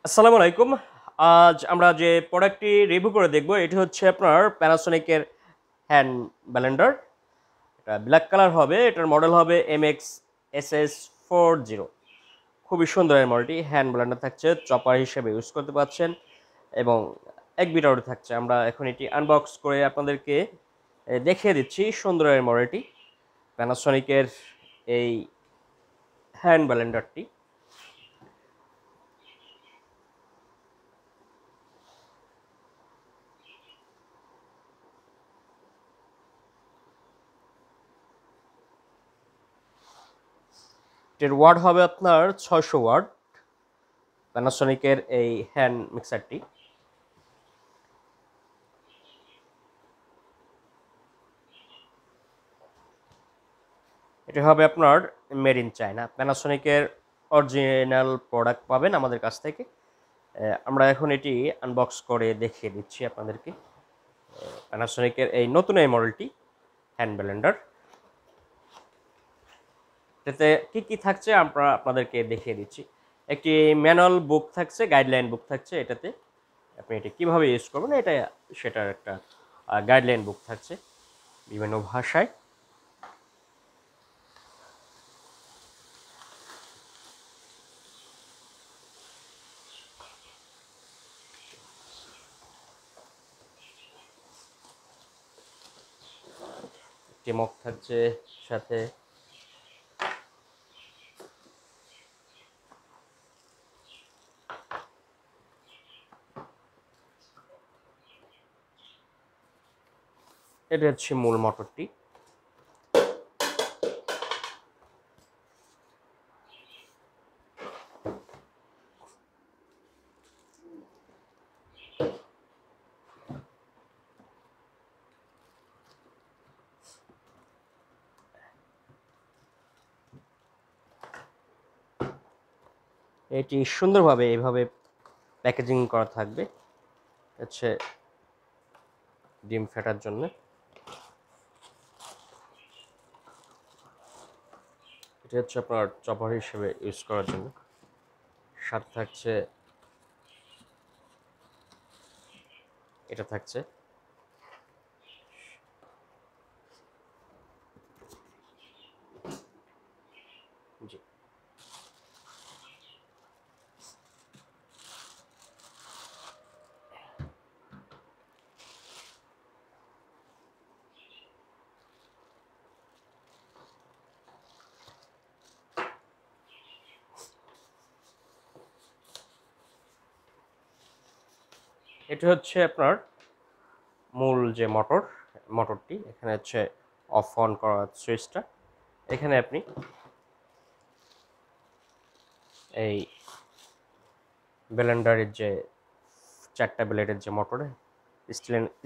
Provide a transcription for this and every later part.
আসসালামু আলাইকুম। আজ আমরা যে প্রোডাক্টটি রিভিউ করে দেখব এটি হচ্ছে আপনার Panasonic-এর হ্যান্ড ব্লেন্ডার। এটা ব্ল্যাক কালার হবে। এটার মডেল হবে MX SS40। খুবই সুন্দর এই মডেলটি। হ্যান্ড ব্লেন্ডার থাকছে, চপার হিসেবে ইউজ করতে পারছেন এবং ১ বিটারও থাকছে। আমরা এখন এটি আনবক্স করে আপনাদেরকে দেখিয়ে দিচ্ছি সুন্দর এই মডেলটি। Panasonic-এর এই হ্যান্ড ব্লেন্ডারটি। এটির ওয়াট হবে আপনার ৬০০ ওয়াট। Panasonic-এর এই হ্যান্ড মিক্সারটি। এটা হবে আপনার মেড ইন চায়না। Panasonic-এর অরিজিনাল প্রোডাক্ট পাবেন আমাদের কাছ থেকে। আমরা এখন এটি আনবক্স করে দেখিয়ে দিচ্ছি আপনাদেরকে। Panasonic-এর এই নতুন এই মডেলটি হ্যান্ড ব্লেন্ডার। এটাতে কি থাকছে আমরা আপনাদেরকে দেখিয়ে দিচ্ছি। একটি ম্যানুয়াল বুক থাকছে, গাইডলাইন বুক থাকছে এটাতে। আপনি এটা কিভাবে ইউজ করবেন সেটার একটা গাইডলাইন বুক থাকছে বিভিন্ন ভাষায়। একটি মগ থাকছে সাথে। এটা হচ্ছে মূল মোটরটি। এটি সুন্দরভাবে এইভাবে প্যাকেজিং করা থাকবে হচ্ছে ডিম ফেটার জন্য। এটি হচ্ছে আপনার চপার হিসেবে ইউজ করার জন্য। সাথে থাকছে এটা থাকছে। জি, এটি হচ্ছে আপনার মূল যে মোটরটি। এখানে হচ্ছে অফ অন করার সুইচটা। এখানে আপনি এই ব্লেন্ডারের যে ৪টা ব্লেডের যে মোটর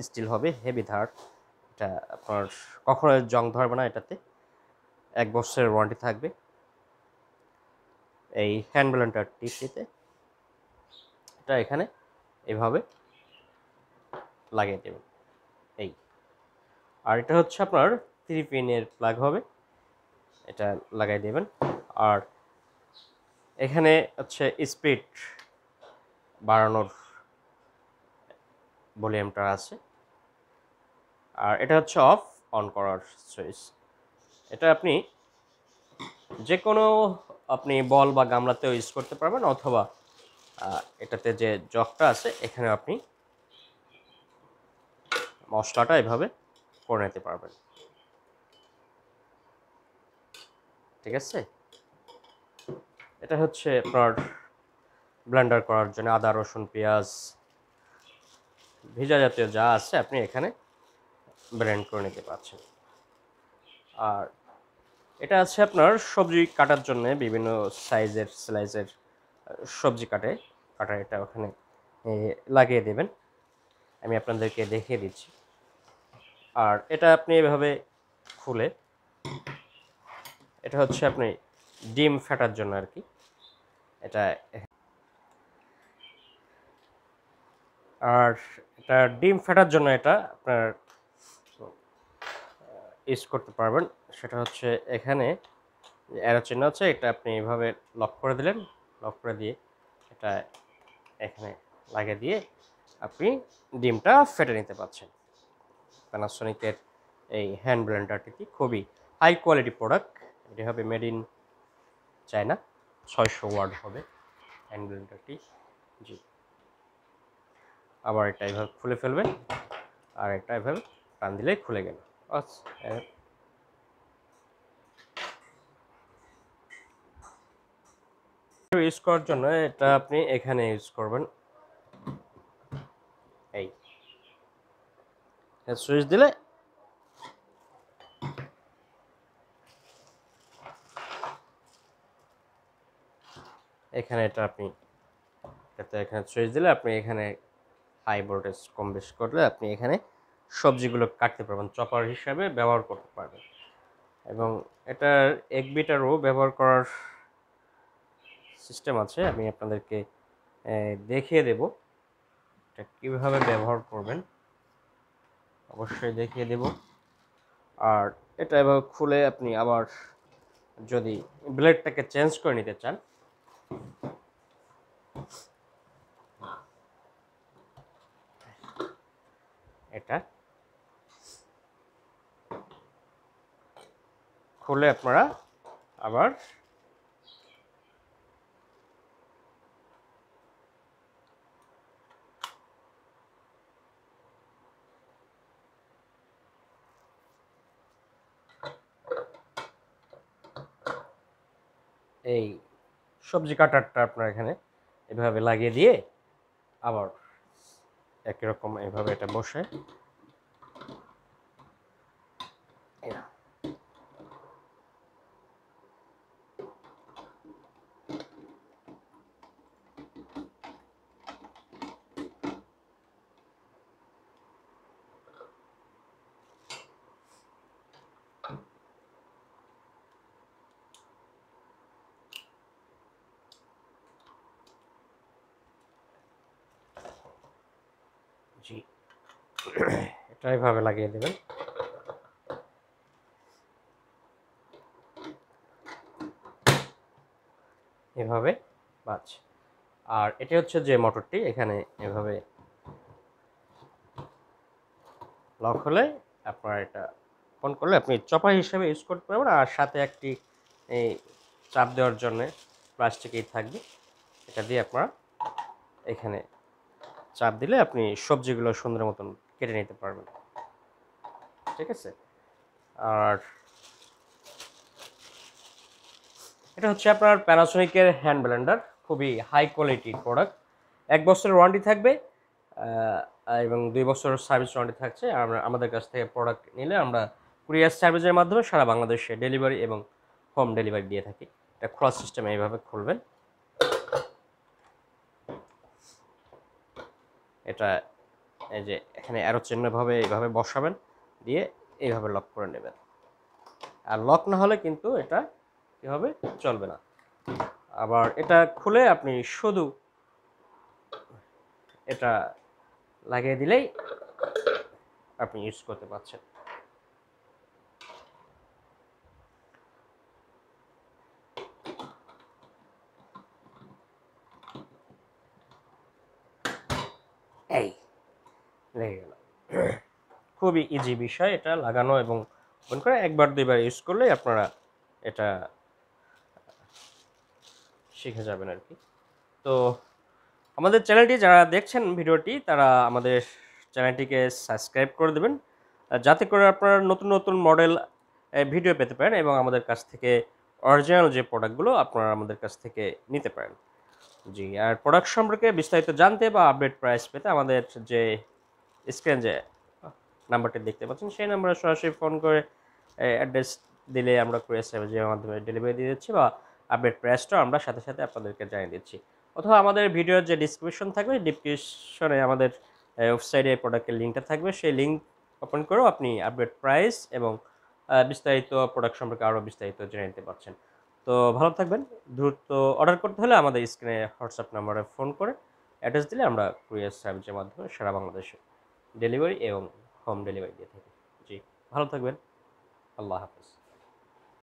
স্টিল হবে, হেভি ধার। এটা আপনার কখনো জং ধরবে না এটাতে। ১ বছরের ওয়ারেন্টি থাকবে এই হ্যান্ড ব্লেন্ডারটিতে। এটা এখানে এভাবে লাগিয়ে দেবেন এই। আর এটা হচ্ছে আপনার 3 পিনের প্লাগ হবে, এটা লাগাই দেবেন। আর এখানে হচ্ছে স্পিড বাড়ানোর ভলিউমটা আছে। আর এটা হচ্ছে অফ অন করার সুইচ। এটা আপনি যে কোনো বল বা গামলাতেও ইউজ করতে পারবেন, অথবা এটাতে যে জগটা আছে এখানে আপনি মশলাটা এভাবে করে নিতে পারবেন। ঠিক আছে? এটা হচ্ছে আপনার ব্লেন্ডার করার জন্য আদা, রসুন, পেঁয়াজ, ভিজা জাতীয় যা আছে আপনি এখানে ব্লেন্ড করে নিতে পারছেন। আর এটা আছে আপনার সবজি কাটার জন্য, বিভিন্ন স্লাইজের সবজি কাটার এটা ওখানে লাগিয়ে দেবেন। আমি আপনাদেরকে দেখিয়ে দিচ্ছি। আর এটা আপনি এভাবে খুলে, এটা হচ্ছে আপনি ডিম ফাটার জন্য আর কি। এটা আর এটা ডিম ফাটার জন্য এটা আপনার ইউজ করতে পারবেন। সেটা হচ্ছে এখানে অ্যারো চিহ্ন আছে, এটা আপনি এভাবে লক করে দিলেন। লক করে দিয়ে এটা এখানে লাগিয়ে দিয়ে আপনি ডিমটা ফেটে নিতে পারছেন। প্যানাসোনিকের এই হ্যান্ড ব্লেন্ডারটি খুবই হাই কোয়ালিটি প্রোডাক্ট। এটি হবে মেড ইন চায়না, 600 ওয়াট হবে হ্যান্ড ব্লেন্ডারটি। জি, আবার এটা এভাবে খুলে ফেলবেন, আর এটা এভাবে টান দিলেই খুলে গেল। ইউজ করার জন্য এটা আপনি এখানে ইউজ করবেন। এই সুইচ দিলে এখানে এটা আপনি এখানে সুইচ দিলে আপনি এখানে হাই ভোল্টেজ কম বেশি করলে আপনি এখানে সবজিগুলো কাটতে পারবেন, চপার হিসাবে ব্যবহার করতে পারবেন। এবং এটার 1 বিটারও ব্যবহার করার সিস্টেম আছে, আমি আপনাদেরকে দেখিয়ে দেব এটা কীভাবে ব্যবহার করবেন, অবশ্যই দেখিয়ে দেব। আর এটা এভাবে খুলে আপনি আবার যদি ব্লেডটাকে চেঞ্জ করে নিতে চান, এটা খুলে আপনারা আবার এই সবজি কাটারটা আপনার এখানে এভাবে লাগিয়ে দিয়ে আবার একই রকম এভাবে এটা বসে জি এটা এভাবে লাগিয়ে দেবেন। এভাবে বাজ। আর এটা হচ্ছে যে মোটরটি, এখানে এভাবে লক হলে আপনার এটা অন করলে আপনি চপার হিসেবে ইউজ করতে পারবেন। আর সাথে একটি এই চাপ দেওয়ার জন্য প্লাস্টিকই থাকবে, এটা দিয়ে আপনারা এখানে চাপ দিলে আপনি সবজিগুলো সুন্দর মতন কেটে নিতে পারবেন, ঠিক আছে। আর এটা হচ্ছে আপনার প্যানাসোনিকের হ্যান্ড ব্লেন্ডার, খুবই হাই কোয়ালিটির প্রোডাক্ট। 1 বছরের ওয়ারেন্টি থাকবে এবং 2 বছরের সার্ভিস ওয়ারেন্টি থাকছে। আমরা আমাদের কাছ থেকে প্রোডাক্ট নিলে আমরা কুরিয়ার সার্ভিসের মাধ্যমে সারা বাংলাদেশে ডেলিভারি এবং হোম ডেলিভারি দিয়ে থাকি। এটা ক্রস সিস্টেমে এইভাবে খুলবেন, এটা এই যে এখানে অ্যারো চিহ্নভাবে এইভাবে বসাবেন, দিয়ে এইভাবে লক করে নেবেন। আর লক না হলে কিন্তু এটা কী হবে, চলবে না। আবার এটা খুলে আপনি শুধু এটা লাগিয়ে দিলেই আপনি ইউজ করতে পারছেন। এই লেগে গেল। খুবই ইজি বিষয় এটা লাগানো এবং ওপেন করে, 1-2বার ইউজ করলেই আপনারা এটা শিখে যাবেন আর কি। তো আমাদের চ্যানেলটি যারা দেখছেন ভিডিওটি, তারা আমাদের চ্যানেলটিকে সাবস্ক্রাইব করে দেবেন, যাতে করে আপনারা নতুন নতুন মডেল ভিডিও পেতে পারেন এবং আমাদের কাছ থেকে অরিজিনাল যে প্রোডাক্টগুলো আপনারা আমাদের কাছ থেকে নিতে পারেন। জি, আর প্রোডাক্ট সম্পর্কে বিস্তারিত জানতে বা আপডেট প্রাইস পেতে আমাদের যে স্ক্রিনে যে নাম্বারটি দেখতে পাচ্ছেন সেই নাম্বারে সরাসরি ফোন করে অ্যাড্রেস দিলে আমরা কুরিয়ার সার্ভিসের মাধ্যমে ডেলিভারি দিয়ে দিচ্ছি, বা আপডেট প্রাইসটাও আমরা সাথে সাথে আপনাদেরকে জানিয়ে দিচ্ছি। অথবা আমাদের ভিডিওর যে ডিসক্রিপশন থাকবে, ডিসক্রিপশনে আমাদের ওয়েবসাইটে প্রোডাক্টের লিঙ্কটা থাকবে, সেই লিঙ্ক ওপেন করেও আপনি আপডেট প্রাইস এবং বিস্তারিত প্রোডাক্ট সম্পর্কে আরও বিস্তারিত জেনে নিতে পারছেন। তো ভালো থাকবেন। দ্রুত অর্ডার করতে হলে আমাদের স্ক্রিনে হোয়াটসঅ্যাপ নাম্বারে ফোন করে অ্যাড্রেস দিলে আমরা কুরিয়ার সার্ভিসের মাধ্যমে সারা বাংলাদেশে ডেলিভারি এবং হোম ডেলিভারি দিয়ে থাকি। জি, ভালো থাকবেন। আল্লাহ হাফেজ।